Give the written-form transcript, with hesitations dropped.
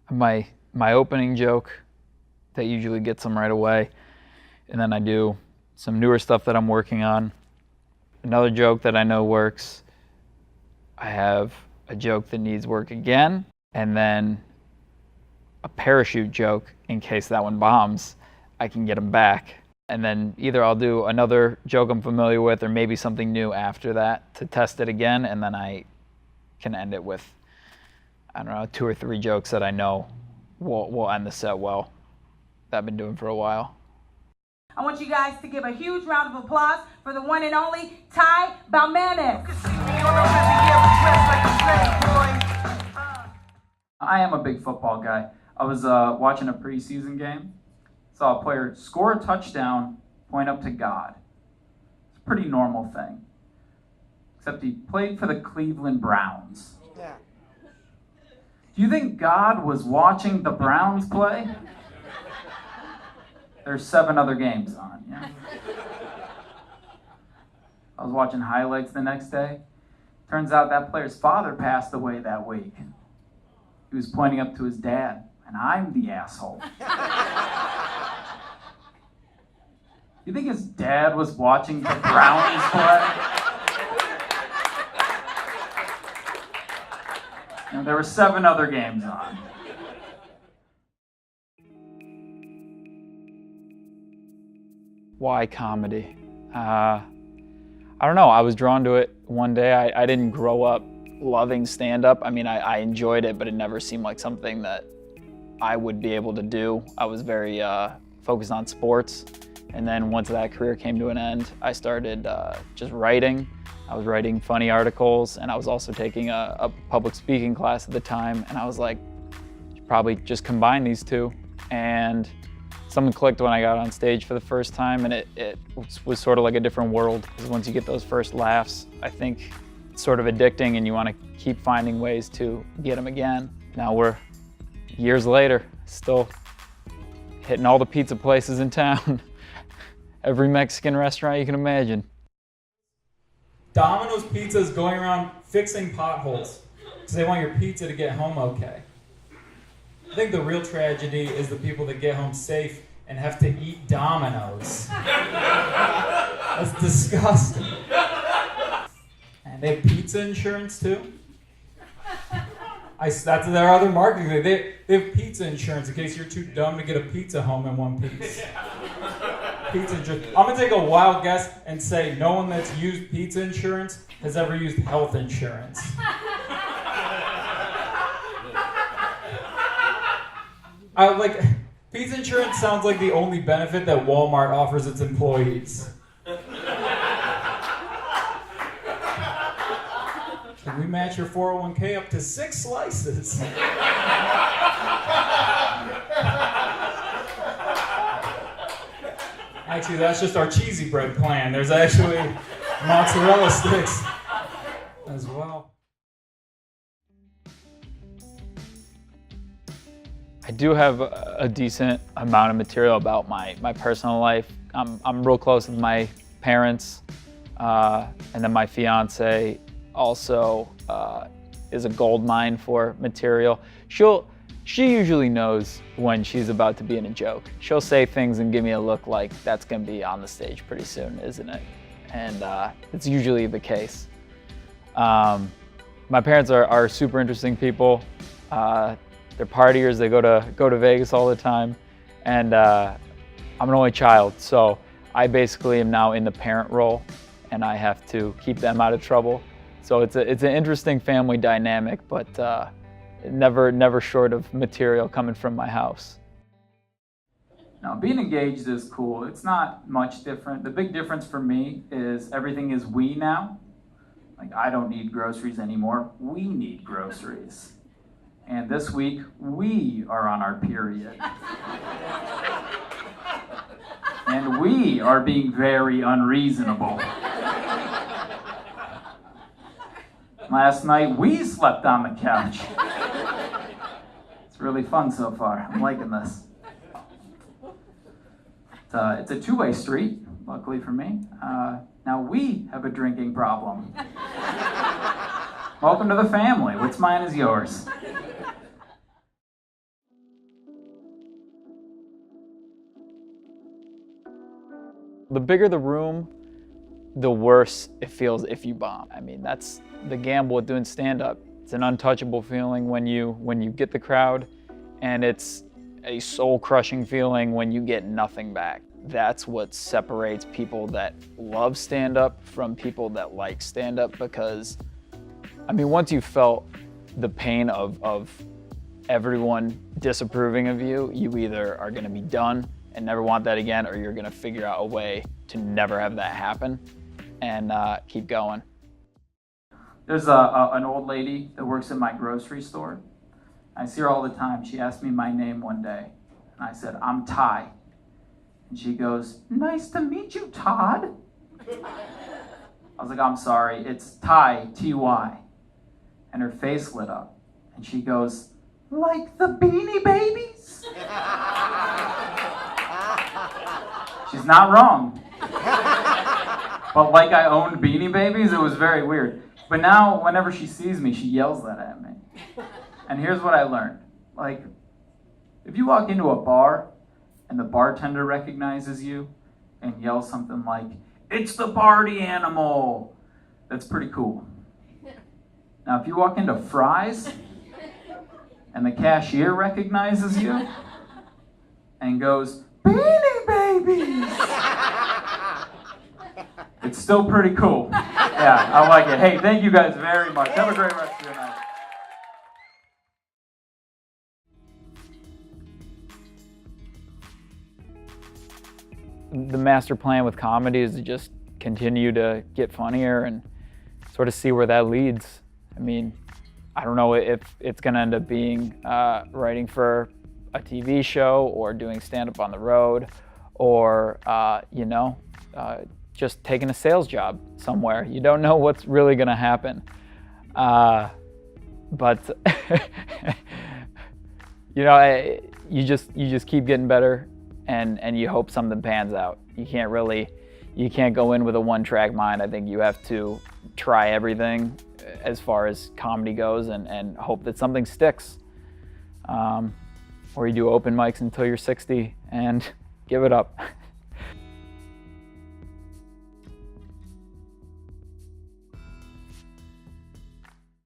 my opening joke that usually gets them right away, and then I do some newer stuff that I'm working on. Another joke that I know works. I have a joke that needs work again, and then a parachute joke in case that one bombs. I can get them back. And then either I'll do another joke I'm familiar with or maybe something new after that to test it again, and then I can end it with, I don't know, 2 or 3 jokes that I know will end the set well, that I've been doing for a while. I want you guys to give a huge round of applause for the one and only Ty Baumanis. I am a big football guy. I was watching a preseason game, saw a player score a touchdown, point up to God. It's a pretty normal thing. Except he played for the Cleveland Browns. Yeah. Do you think God was watching the Browns play? There's 7 other games on, yeah. I was watching highlights the next day. Turns out that player's father passed away that week. He was pointing up to his dad, and I'm the asshole. You think his dad was watching the Browns play? You know, there were 7 other games on. Why comedy? I don't know. I was drawn to it one day. I didn't grow up loving stand-up. I mean, I enjoyed it, but it never seemed like something that I would be able to do. I was very focused on sports. And then once that career came to an end, I started just writing. I was writing funny articles, and I was also taking a public speaking class at the time. And I was like, you should probably just combine these two. And something clicked when I got on stage for the first time, and it was sort of like a different world, because once you get those first laughs, I think it's sort of addicting, and you want to keep finding ways to get them again. Now we're years later, still hitting all the pizza places in town. Every Mexican restaurant you can imagine. Domino's Pizza is going around fixing potholes because they want your pizza to get home okay. I think the real tragedy is the people that get home safe and have to eat Domino's. That's disgusting. And they have pizza insurance too. That's their other marketing. They have pizza insurance in case you're too dumb to get a pizza home in one piece. Pizza insurance. I'm gonna take a wild guess and say no one that's used pizza insurance has ever used health insurance. Pizza insurance sounds like the only benefit that Walmart offers its employees. Can we match your 401k up to 6 slices? Actually, that's just our cheesy bread plan. There's actually mozzarella sticks as well. I do have a decent amount of material about my personal life. I'm real close with my parents, and then my fiance also is a gold mine for material. She usually knows when she's about to be in a joke. She'll say things and give me a look like that's gonna be on the stage pretty soon, isn't it? And it's usually the case. My parents are super interesting people. They're partiers, they go to Vegas all the time. And I'm an only child, so I basically am now in the parent role, and I have to keep them out of trouble. So it's an interesting family dynamic, but never short of material coming from my house. Now, being engaged is cool. It's not much different. The big difference for me is everything is we now. Like, I don't need groceries anymore. We need groceries. And this week, we are on our period. And we are being very unreasonable. Last night, we slept on the couch. It's really fun so far. I'm liking this. It's a two-way street, luckily for me. Now we have a drinking problem. Welcome to the family. What's mine is yours. The bigger the room, the worse it feels if you bomb. I mean, that's the gamble with doing stand-up. It's an untouchable feeling when you get the crowd, and it's a soul-crushing feeling when you get nothing back. That's what separates people that love stand-up from people that like stand-up, because, I mean, once you felt the pain of everyone disapproving of you, you either are gonna be done and never want that again, or you're gonna figure out a way to never have that happen and keep going. There's an old lady that works at my grocery store. I see her all the time. She asked me my name one day, and I said, "I'm Ty." And she goes, "Nice to meet you, Todd." I was like, "I'm sorry, it's Ty, T-Y." And her face lit up, and she goes, "Like the Beanie Babies?" She's not wrong. But like I owned Beanie Babies, it was very weird. But now, whenever she sees me, she yells that at me. And here's what I learned. Like, if you walk into a bar and the bartender recognizes you and yells something like, "It's the party animal," that's pretty cool. Now, if you walk into Fry's and the cashier recognizes you and goes, "Beanie Babies," it's still pretty cool. Yeah, I like it. Hey, thank you guys very much. Have a great rest of your night. The master plan with comedy is to just continue to get funnier and sort of see where that leads. I mean, I don't know if it's gonna end up being writing for a TV show or doing stand-up on the road, or just taking a sales job somewhere. You don't know what's really gonna happen. But you just keep getting better, and you hope something pans out. You can't go in with a one-track mind. I think you have to try everything as far as comedy goes, and hope that something sticks. Or you do open mics until you're 60 and give it up.